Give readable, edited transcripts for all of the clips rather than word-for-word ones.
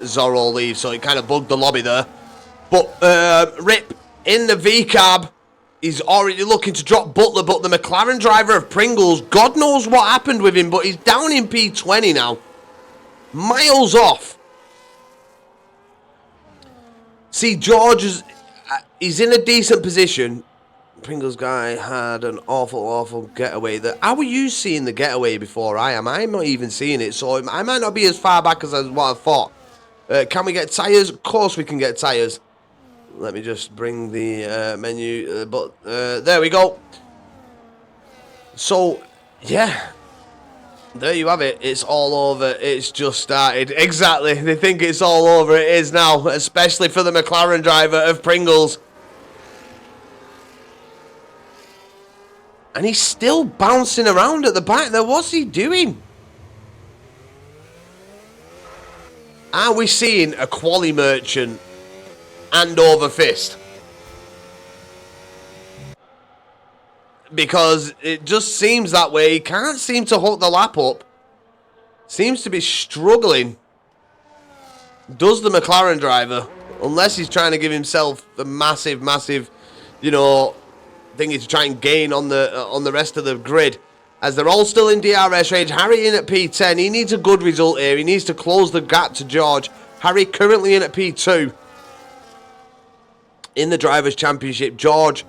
Zorro leave, so it kind of bugged the lobby there. But Rip in the V-cab, he's already looking to drop Butler, but the McLaren driver of Pringles, God knows what happened with him, but he's down in P20 now. Miles off. See, George he's in a decent position. Pringles guy had an awful getaway there. How were you seeing the getaway before I am? I'm not even seeing it, so I might not be as far back as what I thought. Can we get tyres? Of course we can get tyres. Let me just bring the menu, there we go. So, yeah. There you have it. It's all over. It's just started. Exactly. They think it's all over. It is now, especially for the McLaren driver of Pringles. And he's still bouncing around at the back there. What's he doing? Are we seeing a quali merchant and over fist? Because it just seems that way. He can't seem to hook the lap up. Seems to be struggling. Does the McLaren driver. Unless he's trying to give himself a massive, you know, thing to try and gain on the rest of the grid. As they're all still in DRS range. Harry in at P10. He needs a good result here. He needs to close the gap to George. Harry currently in at P2. In the Drivers' Championship, George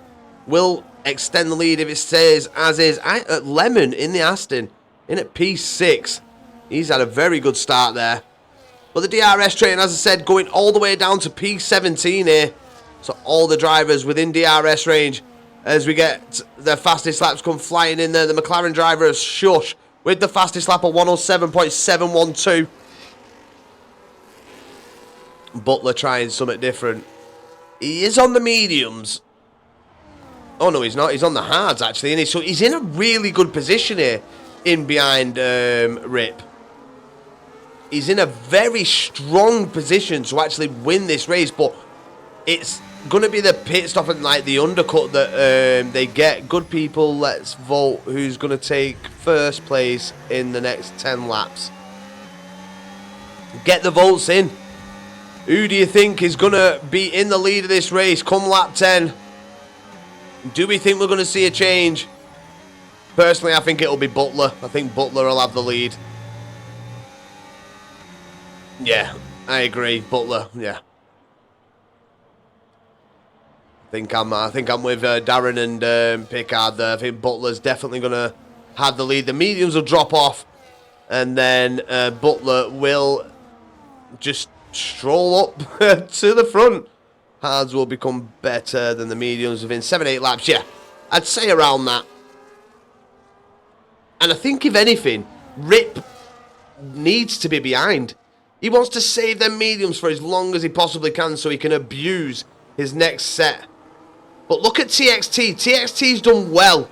will extend the lead if it stays as is. Lemon in the Aston in at P6. He's had a very good start there. But the DRS train, as I said, going all the way down to P17 here. So all the drivers within DRS range as we get the fastest laps come flying in there. The McLaren driver is Shush with the fastest lap of 107.712. Butler trying something different. He is on the mediums. Oh, no, he's not. He's on the hards, actually. And so he's in a really good position here in behind Rip. He's in a very strong position to actually win this race. But it's going to be the pit stop and like the undercut that they get. Good people, let's vote who's going to take first place in the next 10 laps. Get the votes in. Who do you think is going to be in the lead of this race come lap 10? Do we think we're going to see a change? Personally, I think it'll be Butler. I think Butler will have the lead. Yeah, I agree. Butler, yeah. I think I'm with Darren and Pickard there. I think Butler's definitely going to have the lead. The mediums will drop off. And then Butler will just stroll up to the front. Hards will become better than the mediums within 7-8 laps. Yeah, I'd say around that. And I think, if anything, Rip needs to be behind. He wants to save them mediums for as long as he possibly can so he can abuse his next set. But look at TXT. TXT's done well.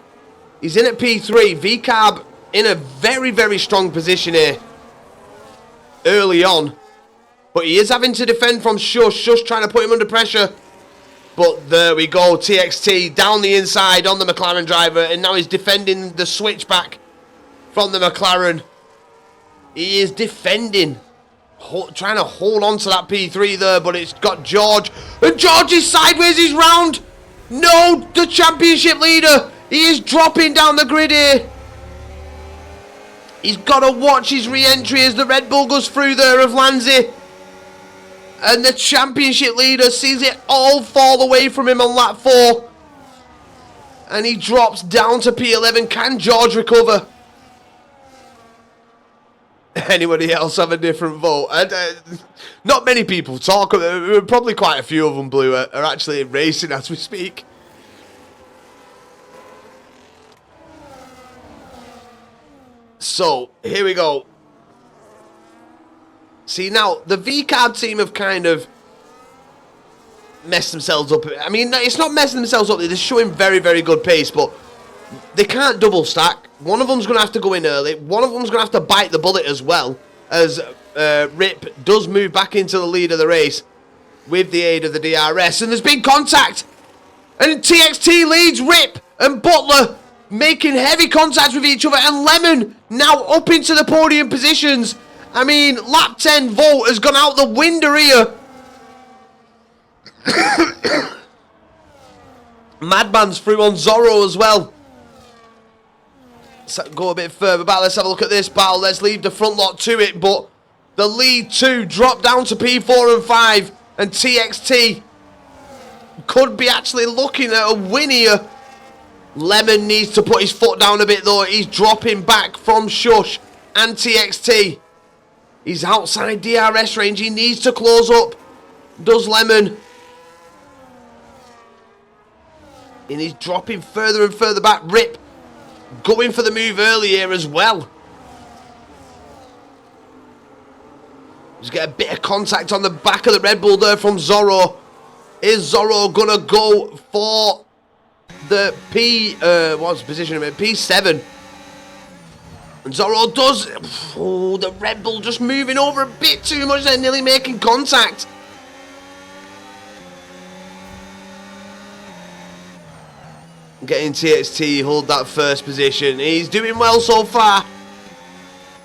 He's in at P3. VCAB in a very strong position here early on. But he is having to defend from Shush. Shush trying to put him under pressure. But there we go. TXT down the inside on the McLaren driver. And now he's defending the switchback from the McLaren. He is defending. Trying to hold on to that P3 there. But it's got George. And George is sideways. He's round. No, the championship leader. He is dropping down the grid here. He's got to watch his re-entry as the Red Bull goes through there of Lanzi. And the championship leader sees it all fall away from him on lap 4. And he drops down to P11. Can George recover? Anybody else have a different vote? Not many people talk. Probably quite a few of them, Blue, are actually racing as we speak. So, here we go. See, now, the V-Card team have kind of messed themselves up. I mean, it's not messing themselves up. They're showing very good pace, but they can't double stack. One of them's going to have to go in early. One of them's going to have to bite the bullet as well, as Rip does move back into the lead of the race with the aid of the DRS. And there's been contact. And TXT leads Rip and Butler making heavy contact with each other. And Lemon now up into the podium positions. I mean, lap 10 vote has gone out the window here. Madman's through on Zorro as well. Let's go a bit further back. Let's have a look at this battle. Let's leave the front lot to it. But the lead 2 drop down to P4 and 5. And TXT could be actually looking at a win here. Lemon needs to put his foot down a bit though. He's dropping back from Shush and TXT. He's outside DRS range. He needs to close up. Does Lemon. And he's dropping further and further back. Rip going for the move early here as well. Just get a bit of contact on the back of the Red Bull there from Zorro. Is Zorro gonna go for the what's the position? P7. And Zorro does. Oh, the Red Bull just moving over a bit too much. They're nearly making contact. Getting TXT, hold that first position. He's doing well so far.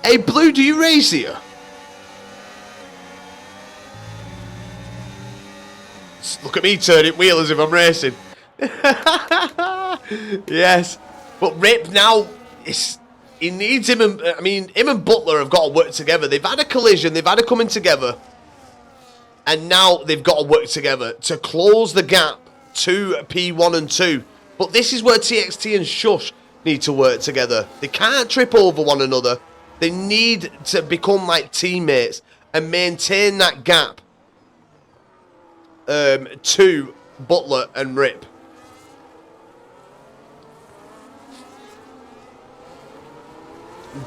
Hey, Blue, do you race here? Look at me turning wheel as if I'm racing. Yes. But Rip now, he needs him and, him and Butler have got to work together. They've had a collision, they've had a coming together. And now they've got to work together to close the gap to P1 and 2. But this is where TXT and Shush need to work together. They can't trip over one another. They need to become like teammates and maintain that gap to Butler and Rip.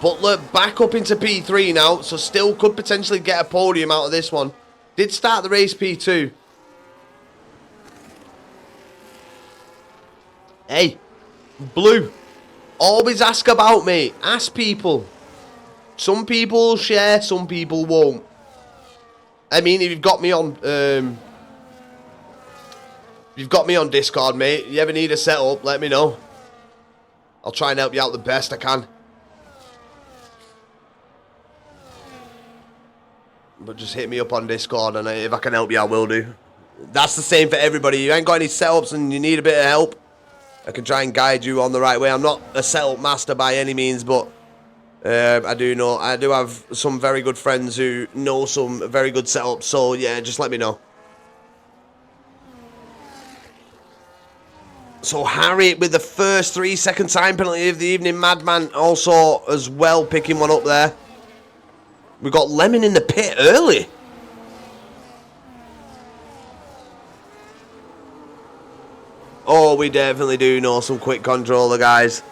Butler back up into P3 now, so still could potentially get a podium out of this one. Did start the race P2. Hey, Blue, always ask about me. Ask people. Some people share, some people won't. I mean, if you've got me on, Discord, mate. You ever need a setup, let me know. I'll try and help you out the best I can. But just hit me up on Discord, and if I can help you, I will do. That's the same for everybody. You ain't got any setups and you need a bit of help, I can try and guide you on the right way. I'm not a setup master by any means, but I do have some very good friends who know some very good setups. So yeah, just let me know. So Harry with the first 3-second time penalty of the evening. Madman also as well picking one up there. We got Lemon in the pit early. Oh, we definitely do know some quick controller, guys.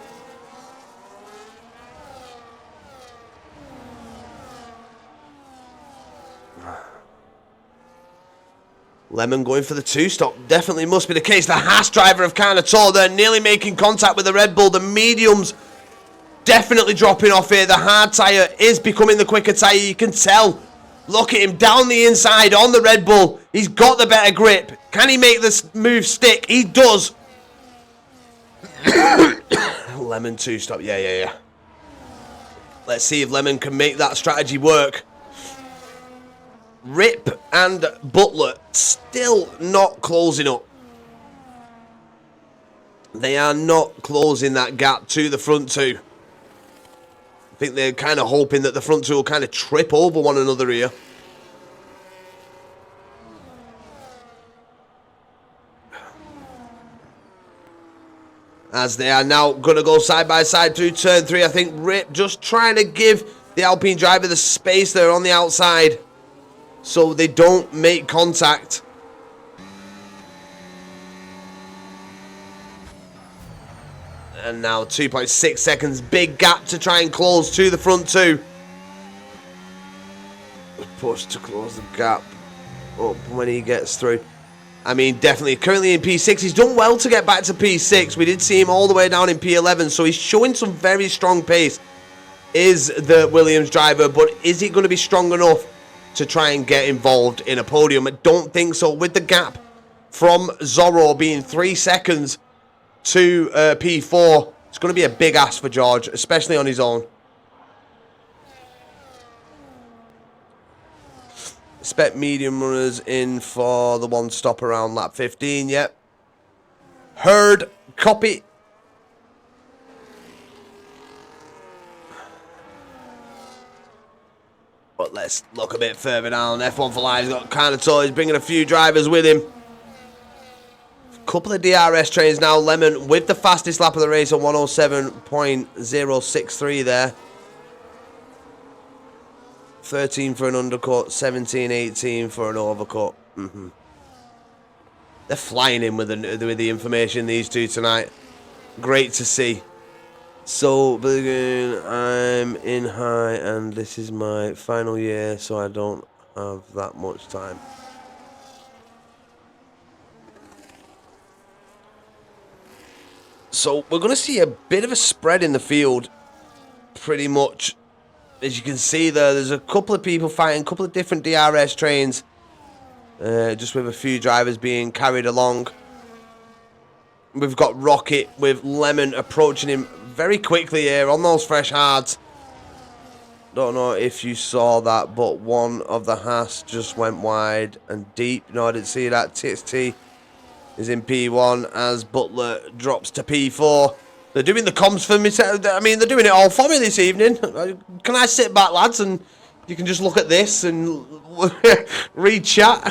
Lemon going for the 2-stop. Definitely must be the case. The Haas driver have kind of told. They're nearly making contact with the Red Bull. The mediums definitely dropping off here. The hard tyre is becoming the quicker tyre. You can tell. Look at him down the inside on the Red Bull. He's got the better grip. Can he make this move stick? He does. Lemon 2-stop. Yeah. Let's see if Lemon can make that strategy work. Rip and Butler still not closing up. They are not closing that gap to the front two. I think they're kind of hoping that the front two will kind of trip over one another here. As they are now going to go side by side through turn 3. I think Rip just trying to give the Alpine driver the space there on the outside, so they don't make contact. And now 2.6 seconds. Big gap to try and close to the front two. Push to close the gap up when he gets through. I mean, definitely. Currently in P6. He's done well to get back to P6. We did see him all the way down in P11. So he's showing some very strong pace. Is the Williams driver. But is he going to be strong enough to try and get involved in a podium? I don't think so. With the gap from Zorro being 3 seconds to P4, it's going to be a big ask for George, especially on his own. Expect medium runners in for the one stop around lap 15. Yep. Heard. Copy. But let's look a bit further down. F125's got kind of tall. He's bringing a few drivers with him. Couple of DRS trains now. Lemon with the fastest lap of the race on 107.063 there. 13 for an undercut, 17.18 for an overcut. They're flying in with the information, these two tonight. Great to see. So, I'm in high, and this is my final year, so I don't have that much time. So, we're going to see a bit of a spread in the field, pretty much. As you can see there's a couple of people fighting, a couple of different DRS trains, just with a few drivers being carried along. We've got Rocket with Lemon approaching him very quickly here on those fresh hards. Don't know if you saw that, but one of the Haas just went wide and deep. No, I didn't see that. TXT is in P1 as Butler drops to P4. They're doing the comms for me. I mean, they're doing it all for me this evening. Can I sit back, lads, and you can just look at this and read chat?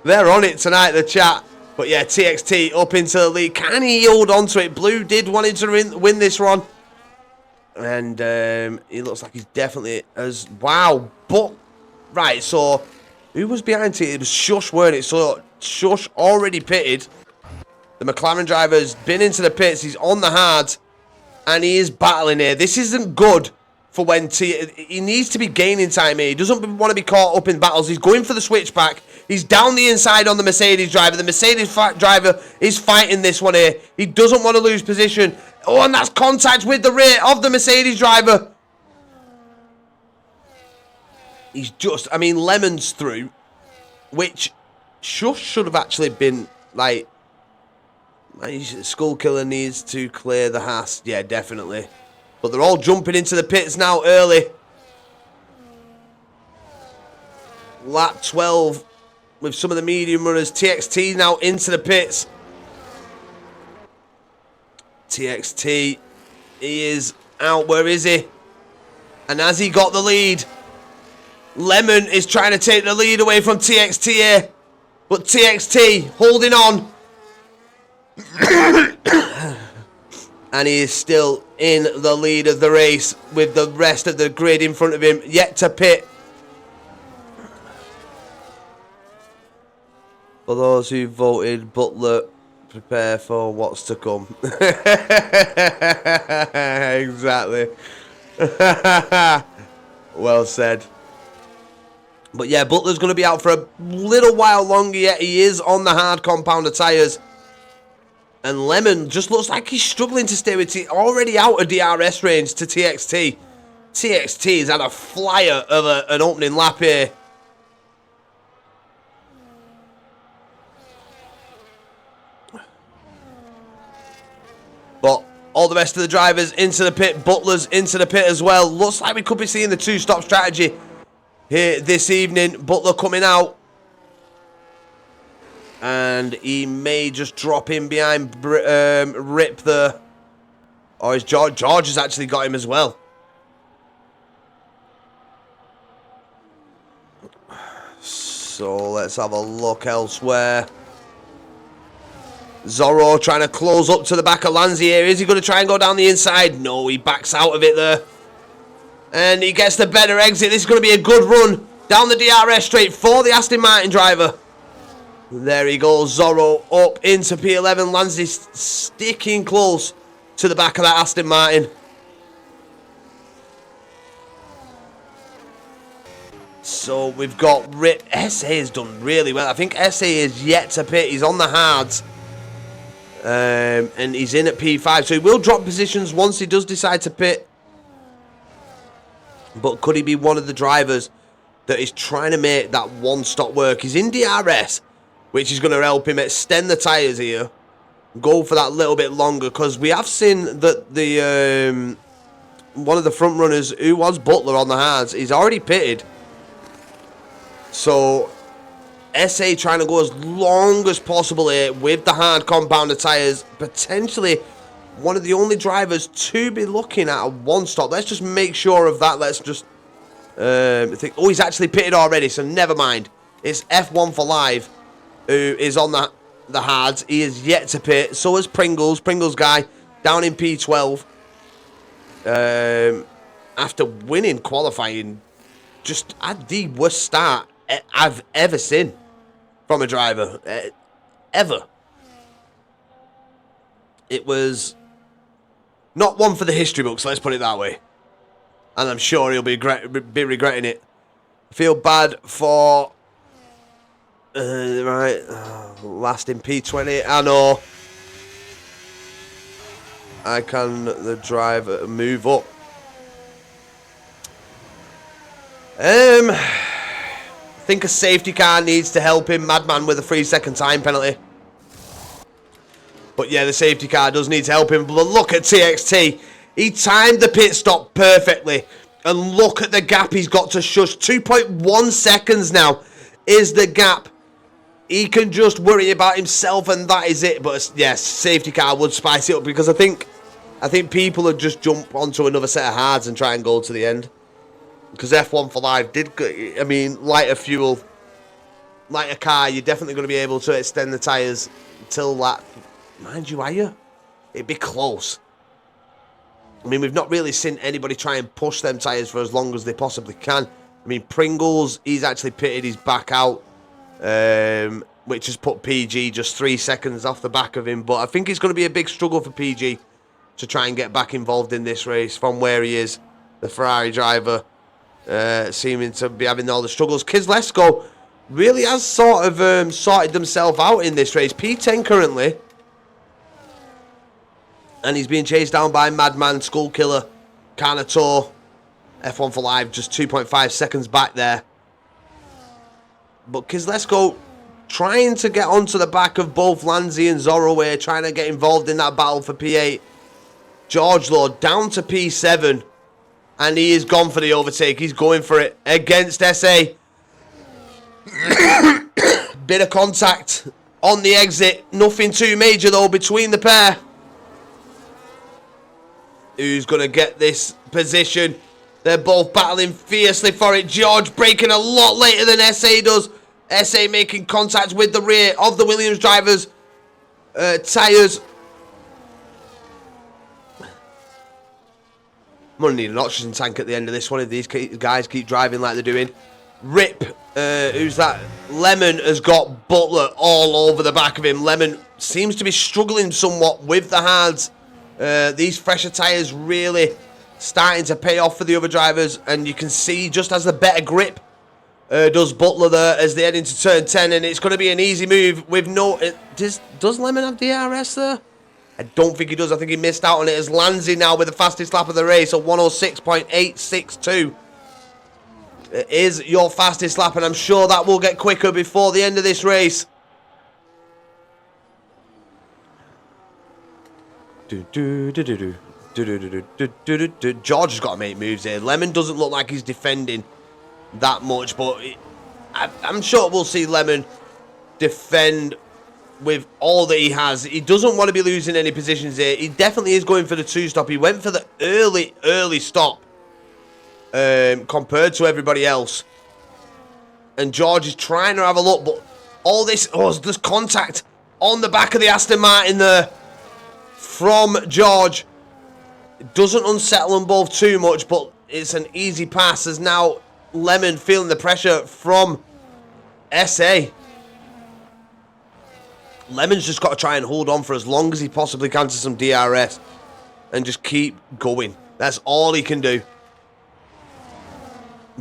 They're on it tonight, the chat. But yeah, TXT up into the lead. Can he hold on to it? Blue did want to win this one. And he looks like he's definitely as... Wow. But, right, so who was behind it? It was Shush, weren't it? So Shush already pitted. The McLaren driver's been into the pits. He's on the hard. And he is battling here. This isn't good for when he needs to be gaining time here. He doesn't want to be caught up in battles. He's going for the switchback. He's down the inside on the Mercedes driver. The Mercedes driver is fighting this one here. He doesn't want to lose position. Oh, and that's contact with the rear of the Mercedes driver. He's just... I mean, Lemon's through. Which should have actually been, like... Skull Killer needs to clear the Haas. Yeah, definitely. But they're all jumping into the pits now early. Lap 12 with some of the medium runners. TXT now into the pits. TXT, he is out. Where is he? And has he got the lead? Lemon is trying to take the lead away from TXT here. But TXT holding on. And he is still in the lead of the race with the rest of the grid in front of him, yet to pit. For those who voted Butler, prepare for what's to come. Exactly. Well said. But yeah, Butler's going to be out for a little while longer yet. He is on the hard compounder tyres. And Lemon just looks like he's struggling to stay with already out of DRS range to TXT. TXT has had a flyer of an opening lap here. But all the rest of the drivers into the pit. Butler's into the pit as well. Looks like we could be seeing the two-stop strategy here this evening. Butler coming out. And he may just drop in behind Rip the... Or is George? George has actually got him as well. So let's have a look elsewhere. Zorro trying to close up to the back of Lanzi here. Is he going to try and go down the inside? No, he backs out of it there. And he gets the better exit. This is going to be a good run down the DRS straight for the Aston Martin driver. There he goes, Zorro up into P11. Lanzi sticking close to the back of that Aston Martin. So we've got Rip. SA has done really well. I think SA is yet to pit. He's on the hards. And he's in at P5. So he will drop positions once he does decide to pit. But could he be one of the drivers that is trying to make that one stop work? He's in DRS, which is going to help him extend the tyres here. Go for that little bit longer. Because we have seen that the one of the front runners, who was Butler on the hards, he's already pitted. So SA trying to go as long as possible here with the hard compounder tyres. Potentially one of the only drivers to be looking at a one stop. Let's just make sure of that. Let's just think. Oh, he's actually pitted already, so never mind. It's F125 who is on the hards. He is yet to pit. So is Pringles. Pringles guy down in P12. After winning qualifying, just had the worst start I've ever seen from a driver. Ever. It was not one for the history books, let's put it that way. And I'm sure he'll be regretting it. I feel bad for... last in P20. I know. Can the driver move up? I think a safety car needs to help him. Madman with a 3-second time penalty. But yeah, the safety car does need to help him. But look at TXT. He timed the pit stop perfectly. And look at the gap he's got to Shush. 2.1 seconds now is the gap. He can just worry about himself and that is it. But yes, safety car would spice it up because I think people would just jump onto another set of hards and try and go to the end. Because F125 did, I mean, lighter fuel, lighter car, you're definitely going to be able to extend the tyres till that. Mind you, are you? It'd be close. I mean, we've not really seen anybody try and push them tyres for as long as they possibly can. I mean, Pringles, he's actually pitted his back out, which has put PG just 3 seconds off the back of him. But I think it's going to be a big struggle for PG to try and get back involved in this race from where he is, the Ferrari driver. Seeming to be having all the struggles. Kizlesko really has sort of sorted themselves out in this race. P10 currently. And he's being chased down by Madman, Skullkiller, Carnator. F125 just 2.5 seconds back there. But Kizlesko trying to get onto the back of both Lanzi and Zorro here, trying to get involved in that battle for P8. George Lord down to P7. And he is gone for the overtake. He's going for it against SA. Bit of contact on the exit. Nothing too major, though, between the pair. Who's going to get this position? They're both battling fiercely for it. George breaking a lot later than SA does. SA making contact with the rear of the Williams drivers' tyres. I'm going to need an oxygen tank at the end of this one if these guys keep driving like they're doing. Rip, who's that? Lemon has got Butler all over the back of him. Lemon seems to be struggling somewhat with the hards. These fresher tyres really starting to pay off for the other drivers. And you can see just as the better grip does Butler there as they head into turn 10. And it's going to be an easy move with no... Does Lemon have DRS there? I don't think he does. I think he missed out on it as Lanzi now with the fastest lap of the race at 106.862. It is your fastest lap, and I'm sure that will get quicker before the end of this race. George has got to make moves here. Lemon doesn't look like he's defending that much, but I'm sure we'll see Lemon defend with all that he has. He doesn't want to be losing any positions here. He definitely is going for the 2-stop. He went for the early stop compared to everybody else. And George is trying to have a look, but all this... Oh, there's contact on the back of the Aston Martin there from George. It doesn't unsettle them both too much, but it's an easy pass as now Lemon feeling the pressure from SA. Lemon's just got to try and hold on for as long as he possibly can to some DRS and just keep going. That's all he can do.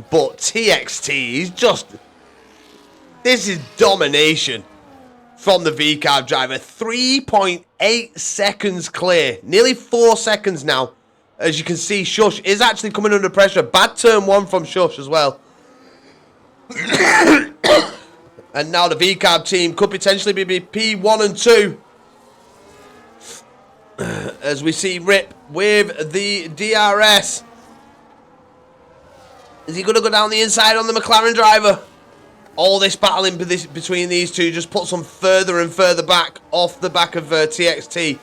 But TXT, he's just... This is domination from the VCARB driver. 3.8 seconds clear. Nearly 4 seconds now. As you can see, Shush is actually coming under pressure. Bad turn 1 from Shush as well. And now the VCARB team could potentially be P1 and 2. As we see Rip with the DRS. Is he going to go down the inside on the McLaren driver? All this battling between these two just puts them further and further back off the back of TXT.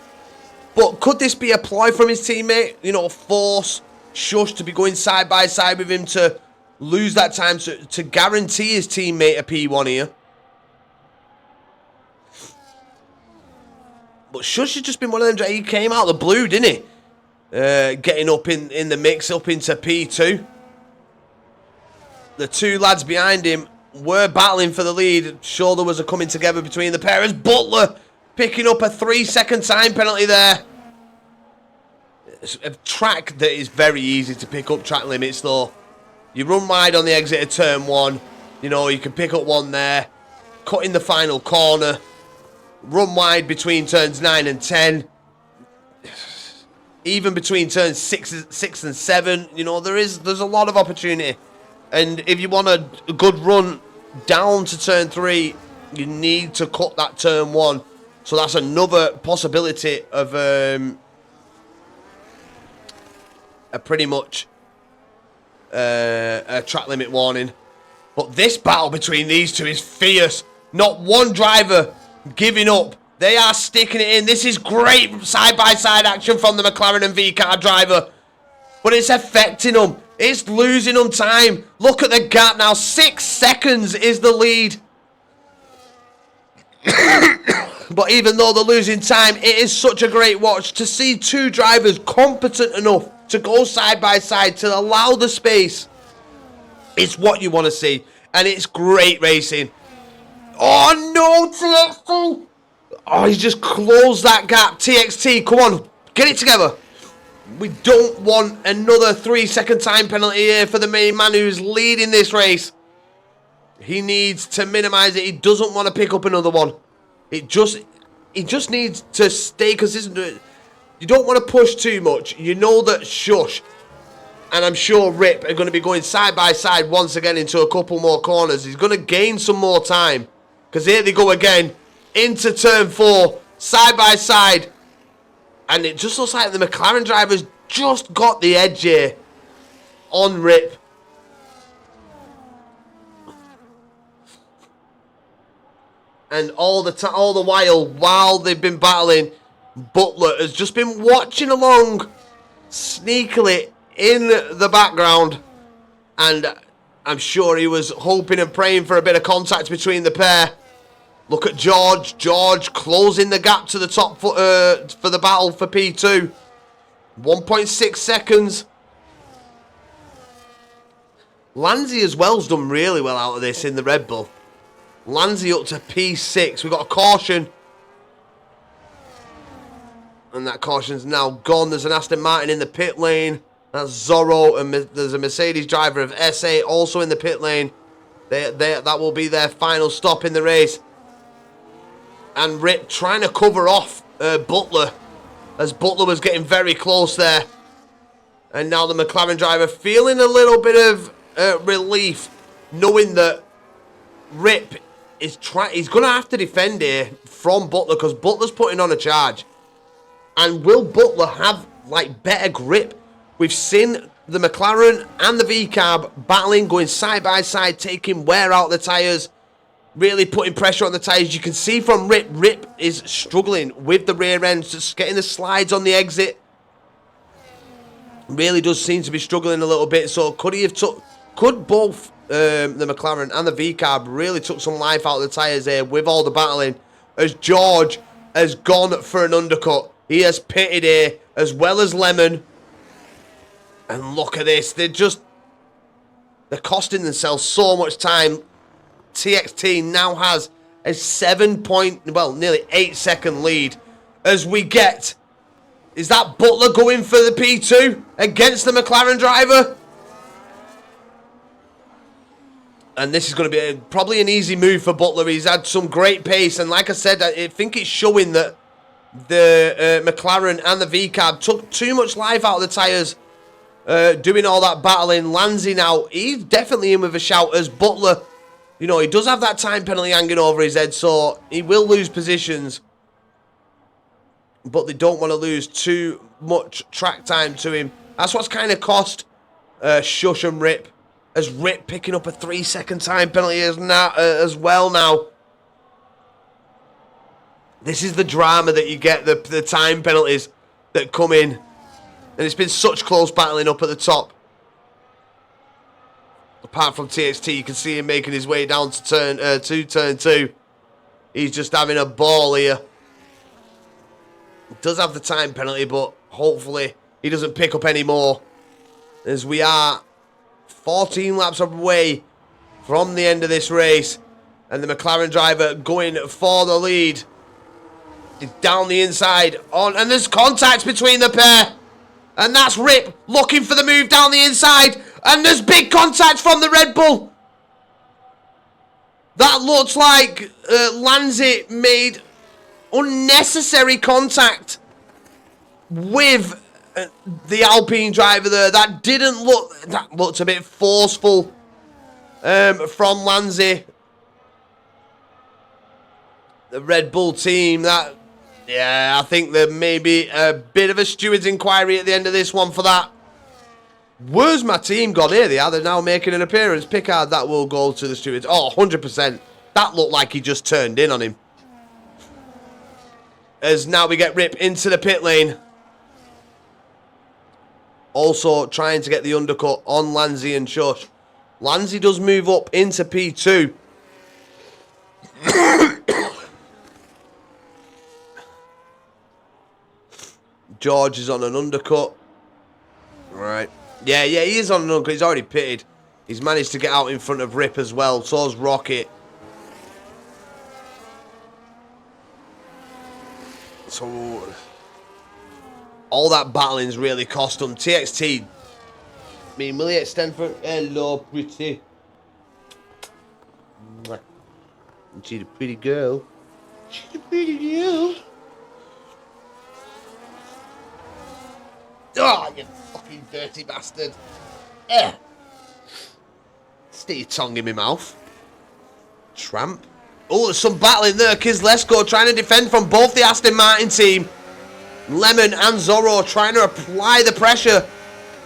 But could this be a ploy from his teammate? You know, force Shush to be going side by side with him to lose that time to guarantee his teammate a P1 here. But Shush has just been one of them. He came out of the blue, didn't he? Getting up in the mix, up into P2. The two lads behind him were battling for the lead. Sure, there was a coming together between the pair as Butler picking up a 3-second time penalty there. It's a track that is very easy to pick up track limits though. You run wide on the exit of turn 1. You know, you can pick up one there. Cut in the final corner. Run wide between turns 9 and 10. Even between turns 6 and 7. You know, there's a lot of opportunity. And if you want a good run down to turn 3, you need to cut that turn 1. So that's another possibility of a pretty much a track limit warning. But this battle between these two is fierce. Not one driver giving up. They are sticking it in. This is great side-by-side action from the McLaren and V-car driver. But it's affecting them. It's losing them time. Look at the gap now. 6 seconds is the lead. But even though they're losing time, it is such a great watch to see two drivers competent enough to go side by side to allow the space. It's what you want to see. And it's great racing. Oh no, TXT! Oh, he's just closed that gap. TXT, come on. Get it together. We don't want another 3-second time penalty here for the main man who's leading this race. He needs to minimize it. He doesn't want to pick up another one. He just needs to stay consistent. You don't want to push too much. You know that Shush and I'm sure Rip are going to be going side by side once again into a couple more corners. He's going to gain some more time. Because here they go again. Into turn 4. Side by side. And it just looks like the McLaren driver's just got the edge here on Rip. And all the while they've been battling, Butler has just been watching along sneakily in the background. And I'm sure he was hoping and praying for a bit of contact between the pair. Look at George. George closing the gap to the top for the battle for P2. 1.6 seconds. Lanzi as well's done really well out of this in the Red Bull. Lanzi up to P6. We've got a caution. And that caution's now gone. There's an Aston Martin in the pit lane. That's Zorro. And there's a Mercedes driver of SA also in the pit lane. That will be their final stop in the race. And Rip trying to cover off Butler. As Butler was getting very close there. And now the McLaren driver feeling a little bit of relief. Knowing that Rip he's going to have to defend here from Butler. Because Butler's putting on a charge. And will Butler have like better grip? We've seen the McLaren and the V-Carb battling, going side by side, taking wear out the tyres. Really putting pressure on the tyres. You can see from Rip. Rip is struggling with the rear ends. Just getting the slides on the exit. Really does seem to be struggling a little bit. So could both the McLaren and the V-Carb really took some life out of the tyres here with all the battling. As George has gone for an undercut. He has pitted here as well as Lemon. And look at this. They're costing themselves so much time. TXT now has a nearly 8-second lead. As we get, is that Butler going for the P2 against the McLaren driver? And this is going to be probably an easy move for Butler. He's had some great pace. And like I said, I think it's showing that the McLaren and the V-Cab took too much life out of the tyres. Doing all that battling. Lanzi now, he's definitely in with a shout as Butler. You know, he does have that time penalty hanging over his head, so he will lose positions. But they don't want to lose too much track time to him. That's what's kind of cost Shush and Rip as Rip picking up a 3-second time penalty as well now. This is the drama that you get, the time penalties that come in. And it's been such close battling up at the top. Apart from TXT, you can see him making his way down to turn 2. He's just having a ball here. He does have the time penalty, but hopefully he doesn't pick up any more. As we are 14 laps away from the end of this race. And the McLaren driver going for the lead. He's down the inside. And there's contact between the pair. And that's Rip looking for the move down the inside. And there's big contact from the Red Bull. That looks like Lanzi made unnecessary contact with the Alpine driver there. That looked a bit forceful from Lanzi. The Red Bull team, I think there may be a bit of a steward's inquiry at the end of this one for that. Where's my team gone? Here they are. They're now making an appearance. Pickard, that will go to the stewards. Oh, 100%. That looked like he just turned in on him. As now we get Rip into the pit lane. Also trying to get the undercut on Lanzi and Shush. Lanzi does move up into P2. George is on an undercut. Right. Yeah, he is on an undercut. He's already pitted. He's managed to get out in front of Rip as well. So's Rocket. So all that battling's really cost him. TXT. I mean, will he extend for... Hello, pretty. She's a pretty girl. She's a pretty girl. Oh, you fucking dirty bastard. Stick your tongue in my mouth. Tramp. Oh, there's some battling there. Kizlesko trying to defend from both the Aston Martin team. Lemon and Zorro trying to apply the pressure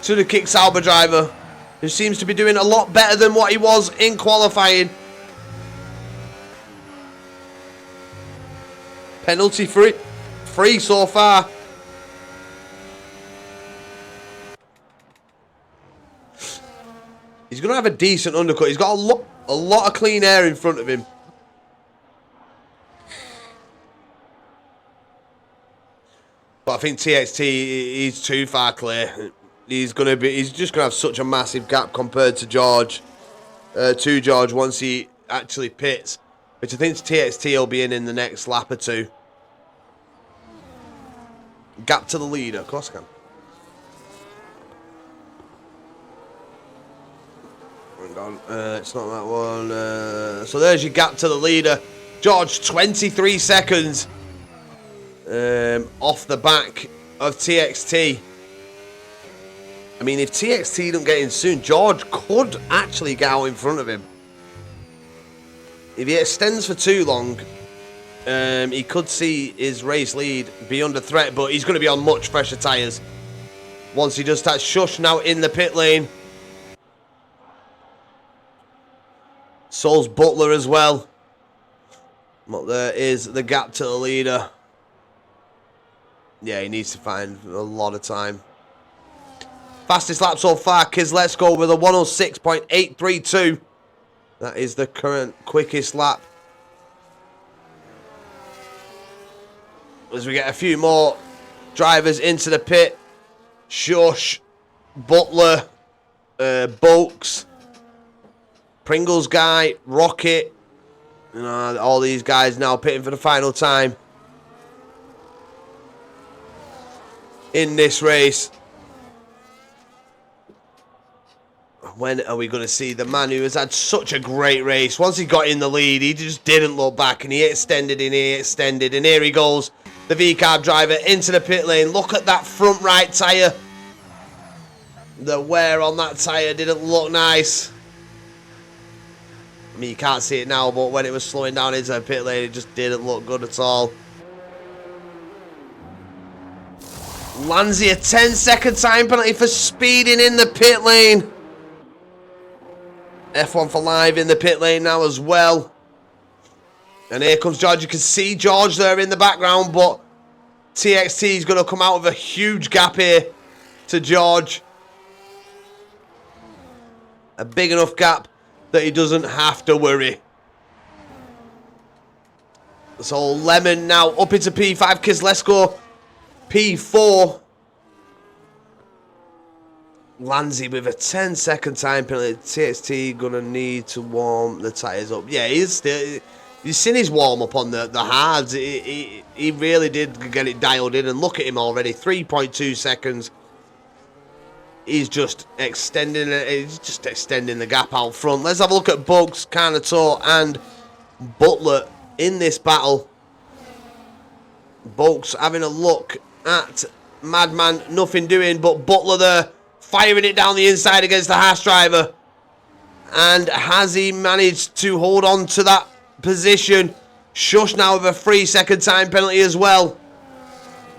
to the Kick Sauber driver, who seems to be doing a lot better than what he was in qualifying. Penalty free so far. He's going to have a decent undercut. He's got a lot of clean air in front of him. But I think TXT is too far clear. He's just gonna have such a massive gap compared to George. Once he actually pits, which I think TXT will be in the next lap or two. Gap to the leader, of course I can. It's not that one. So there's your gap to the leader. George, 23 seconds off the back of TXT. I mean, if TXT don't get in soon, George could actually get out in front of him. If he extends for too long, he could see his race lead be under threat, but he's going to be on much fresher tyres. Once he does that, Shush now in the pit lane. So's Butler as well. But there is the gap to the leader. Yeah, he needs to find a lot of time. Fastest lap so far, Kizlesko with a 106.832. That is the current quickest lap. As we get a few more drivers into the pit. Shush, Butler, Bolks, Pringles guy, Rocket. All these guys now pitting for the final time in this race. When are we going to see the man who has had such a great race? Once he got in the lead, he just didn't look back, and he extended and he extended. And here he goes, the V-Carb driver into the pit lane. Look at that front right tyre. The wear on that tyre didn't look nice. I mean, you can't see it now, but when it was slowing down into the pit lane, it just didn't look good at all. Lanzi, a 10-second time penalty for speeding in the pit lane. F1 for Live in the pit lane now as well. And here comes George. You can see George there in the background, but TXT is going to come out with a huge gap here to George. A big enough gap that he doesn't have to worry. So Lemon now up into P5. Kislesko P4. Lanzi with a 10-second time penalty. TXT gonna need to warm the tyres up. Yeah, he's still. You've seen his warm up on the hards. He really did get it dialed in, and look at him already. 3.2 seconds. He's just extending it. He's just extending the gap out front. Let's have a look at Bugs, Carnator, and Butler in this battle. Bugs having a look at Madman. Nothing doing, but Butler there. Firing it down the inside against the Haas driver. And has he managed to hold on to that position? Shush now with a 3-second time penalty as well.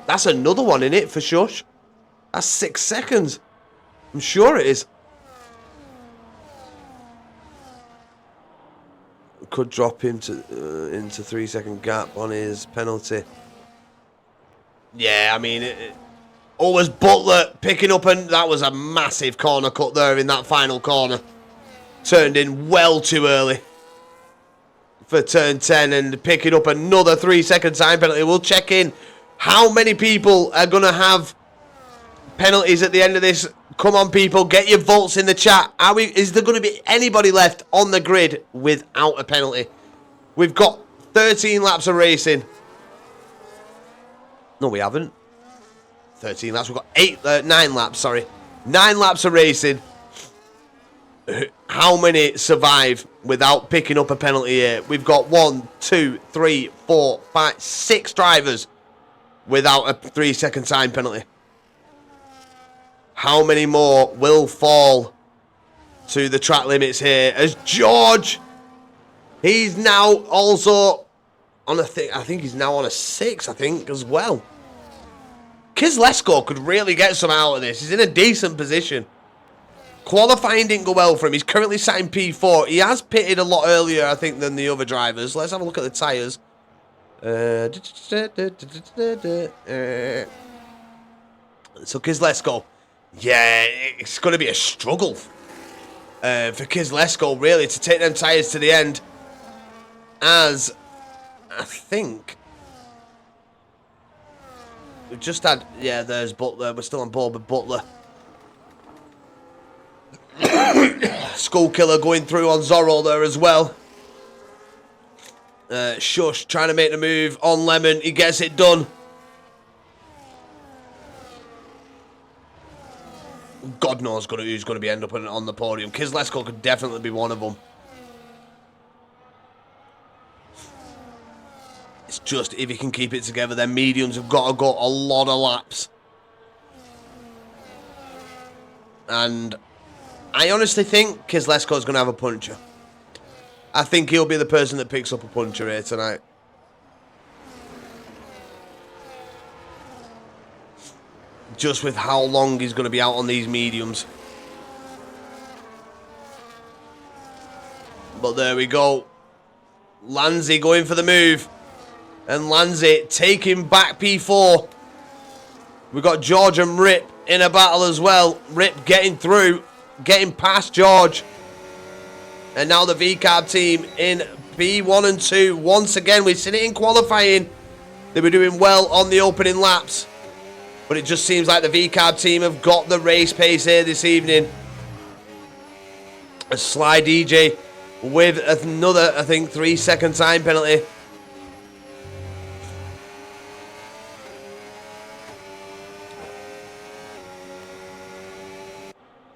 That's another one in it for Shush. That's 6 seconds. I'm sure it is. Could drop him to into 3-second gap on his penalty. Yeah, I mean... Always Butler picking up, and that was a massive corner cut there in that final corner. Turned in well too early for turn 10 and picking up another 3-second time penalty. We'll check in how many people are going to have penalties at the end of this. Come on, people, get your votes in the chat. Is there going to be anybody left on the grid without a penalty? We've got 13 laps of racing. No, we haven't. 13 laps. We've got 9 laps, sorry. 9 laps of racing. How many survive without picking up a penalty here? We've got 1, 2, 3, 4, 5, 6 drivers without a 3-second time penalty. How many more will fall to the track limits here? As George, he's now also on a thing. I think he's now on a 6, I think, as well. Kislesko could really get some out of this. He's in a decent position. Qualifying didn't go well for him. He's currently sat in P4. He has pitted a lot earlier, I think, than the other drivers. Let's have a look at the tyres. So Kislesko. Yeah, it's going to be a struggle for Kislesko, really, to take them tyres to the end. As I think... We've just had... Yeah, there's Butler. We're still on board with Butler. Skull Killer going through on Zorro there as well. Shush trying to make the move on Lemon. He gets it done. God knows who's going to be end up on the podium. Kislesko could definitely be one of them. It's just if he can keep it together, then mediums have got to go a lot of laps. And I honestly think Kislesko's going to have a puncher. I think he'll be the person that picks up a puncher here tonight. Just with how long he's going to be out on these mediums. But there we go. Lanzi going for the move. And Lanzi taking back P4. We've got George and Rip in a battle as well. Rip getting through. Getting past George. And now the VCAB team in P1 and 2. Once again, we've seen it in qualifying. They were doing well on the opening laps. But it just seems like the VCAB team have got the race pace here this evening. A Sly DJ with another, I think, 3-second time penalty.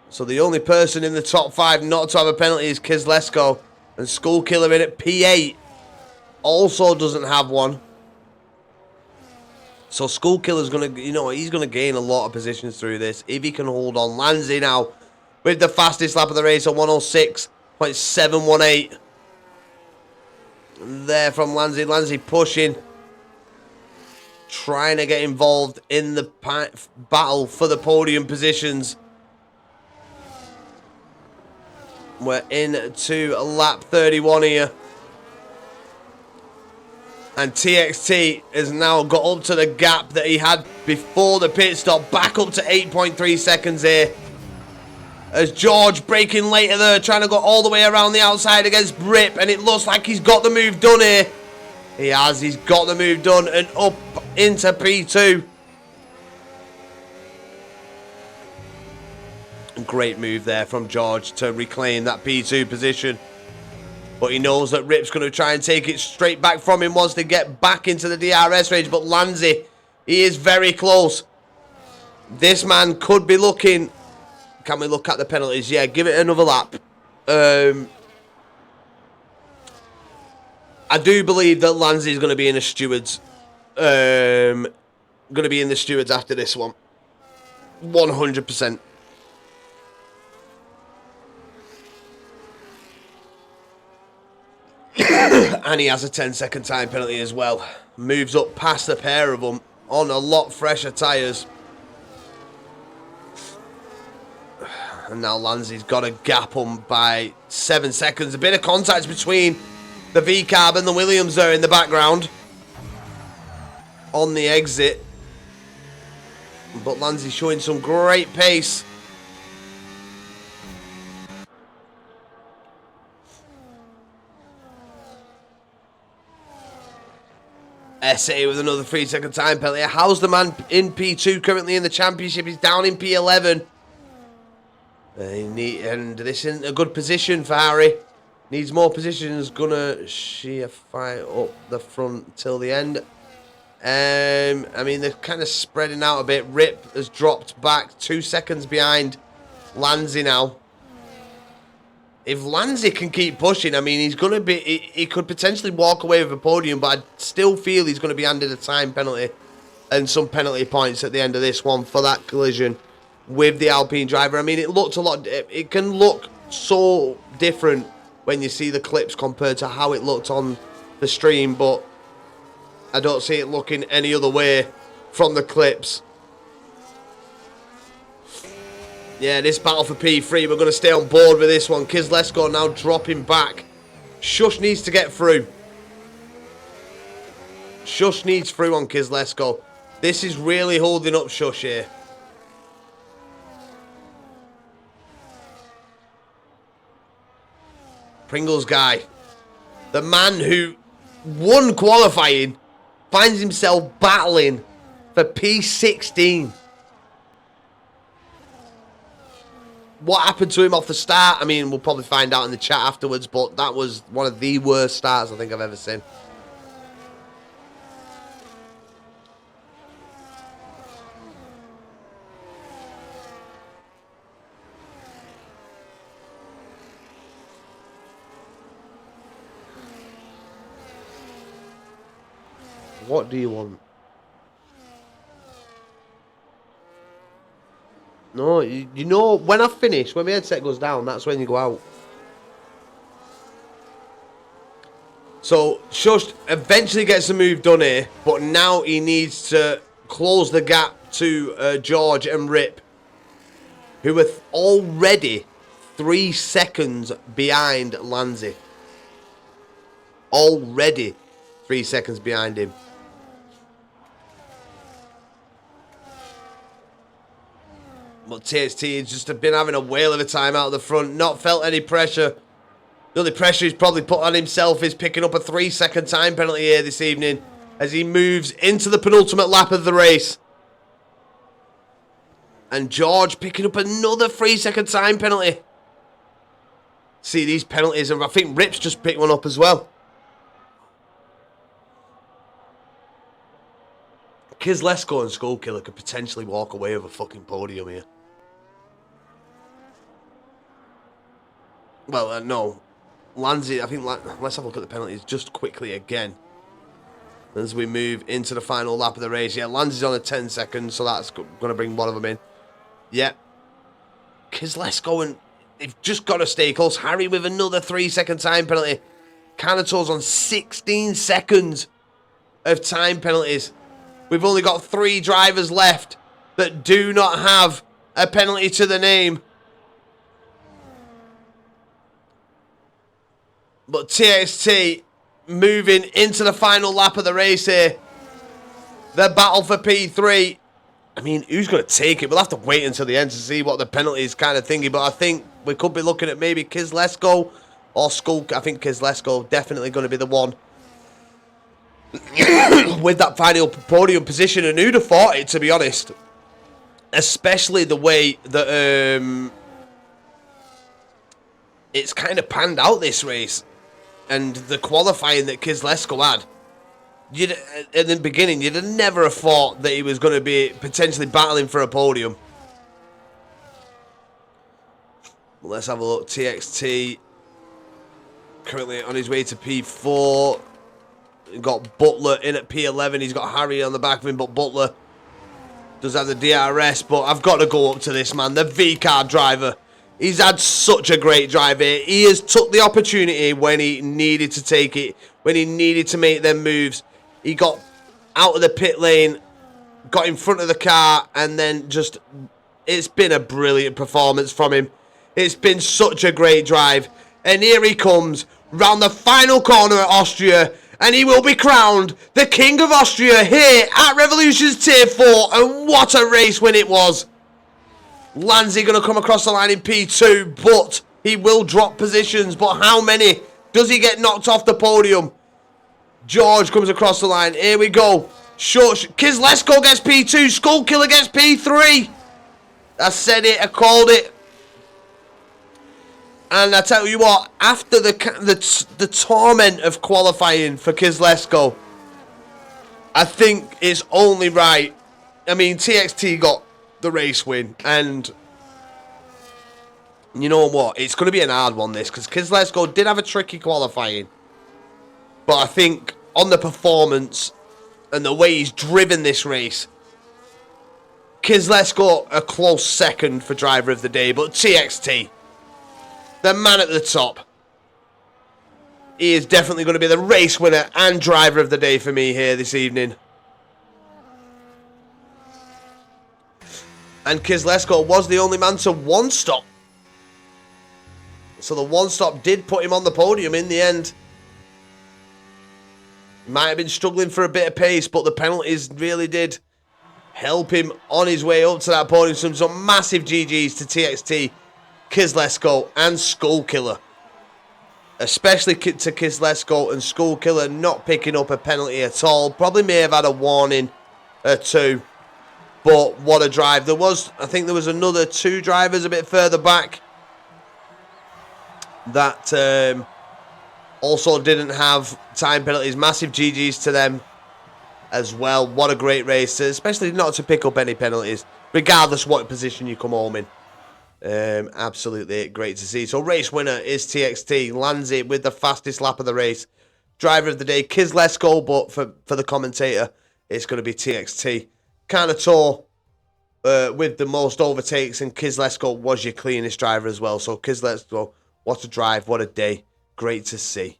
So the only person in the top 5 not to have a penalty is Kislesko. And Skull Killer in at P8 also doesn't have one. So Skull Killer's going to, he's going to gain a lot of positions through this. If he can hold on. Lanzi now with the fastest lap of the race on 106.718. There from Lanzi. Lanzi pushing. Trying to get involved in the battle for the podium positions. We're into lap 31 here. And TXT has now got up to the gap that he had before the pit stop. Back up to 8.3 seconds here. As George breaking later there, trying to go all the way around the outside against Rip. And it looks like he's got the move done here. He has. He's got the move done and up into P2. Great move there from George to reclaim that P2 position. But he knows that Rip's going to try and take it straight back from him, wants to get back into the DRS range. But Lanzi, he is very close. This man could be looking... Can we look at the penalties? Yeah, give it another lap. I do believe that Lanzi is going to be in the stewards. Going to be in the stewards after this one. 100%. And he has a 10-second time penalty as well. Moves up past the pair of them on a lot fresher tyres. And now Lanzi's got a gap on by 7 seconds. A bit of contact between the V-Carb and the Williams there in the background. On the exit. But Lanzi's showing some great pace. SA with another 3-second time penalty. How's the man in P2 currently in the championship? He's down in P11. And this isn't a good position for Harry. Needs more positions. Gonna sheer fight up the front till the end. I mean, they're kind of spreading out a bit. Rip has dropped back 2 seconds behind Lanzi now. If Lanzi can keep pushing, I mean, he's going to be... He could potentially walk away with a podium, but I still feel he's going to be handed a time penalty and some penalty points at the end of this one for that collision with the Alpine driver. I mean, it looked a lot... It can look so different when you see the clips compared to how it looked on the stream, but I don't see it looking any other way from the clips. Yeah, this battle for P3, we're going to stay on board with this one. Kislesko now dropping back. Shush needs to get through. Shush needs through on Kislesko. This is really holding up Shush here. Pringles guy. The man who won qualifying finds himself battling for P16. What happened to him off the start? I mean, we'll probably find out in the chat afterwards, but that was one of the worst starts I think I've ever seen. What do you want? No, you know, when I finish, when my headset goes down, that's when you go out. So, Shush eventually gets a move done here, but now he needs to close the gap to George and Rip, who are already 3 seconds behind Lanzi. Already 3 seconds behind him. But TXT has just been having a whale of a time out of the front. Not felt any pressure. The only pressure he's probably put on himself is picking up a 3-second time penalty here this evening as he moves into the penultimate lap of the race. And George picking up another 3-second time penalty. See these penalties, and I think Rip's just picked one up as well. Kislesko and Skullkiller could potentially walk away with a fucking podium here. Well, no. Lanzi, I think, let's have a look at the penalties just quickly again. As we move into the final lap of the race. Yeah, Lanzi's on a 10 seconds, so that's going to bring one of them in. Yeah. Kislesko and... They've just got to stay close. Harry with another 3-second time penalty. Canato's on 16 seconds of time penalties. We've only got 3 drivers left that do not have a penalty to the name. But TXT moving into the final lap of the race here. The battle for P3. I mean, who's going to take it? We'll have to wait until the end to see what the penalty is kind of thingy. But I think we could be looking at maybe Kislesko or Skull. I think Kislesko definitely going to be the one with that final podium position. And who'd have thought it, to be honest? Especially the way that it's kind of panned out this race. And the qualifying that Kislesko had. In the beginning, you'd have never have thought that he was going to be potentially battling for a podium. Well, let's have a look. TXT currently on his way to P4. He's got Butler in at P11. He's got Harry on the back of him, but Butler does have the DRS. But I've got to go up to this man, the V-car driver. He's had such a great drive here. He has took the opportunity when he needed to take it, when he needed to make them moves. He got out of the pit lane, got in front of the car, and then just, it's been a brilliant performance from him. It's been such a great drive. And here he comes, round the final corner at Austria, and he will be crowned the King of Austria here at Revolution's Tier 4. And what a race win it was. Lanzi going to come across the line in P2, but he will drop positions. But how many? Does he get knocked off the podium? George comes across the line. Here we go. Kislesko gets P2. Skullkiller gets P3. I said it. I called it. And I tell you what, after the torment of qualifying for Kislesko, I think it's only right. I mean, TXT got the race win, and you know what, it's going to be an hard one this, because Kislesko did have a tricky qualifying, but I think on the performance and the way he's driven this race, Kislesko a close second for driver of the day. But TXT, the man at the top, he is definitely going to be the race winner and driver of the day for me here this evening. And Kislesko was the only man to one stop. So the one stop did put him on the podium in the end. Might have been struggling for a bit of pace, but the penalties really did help him on his way up to that podium. Some massive GGs to TXT, Kislesko, and Skullkiller. Especially to Kislesko and Skullkiller not picking up a penalty at all. Probably may have had a warning or two. But what a drive. I think there was another two drivers a bit further back that also didn't have time penalties. Massive GGs to them as well. What a great race, especially not to pick up any penalties, regardless what position you come home in. Absolutely great to see. So race winner is TXT. Lands it with the fastest lap of the race. Driver of the day, Kislesko, but for the commentator, it's going to be TXT. Carnator with the most overtakes, and Kislesko was your cleanest driver as well. So Kislesko, what a drive, what a day. Great to see.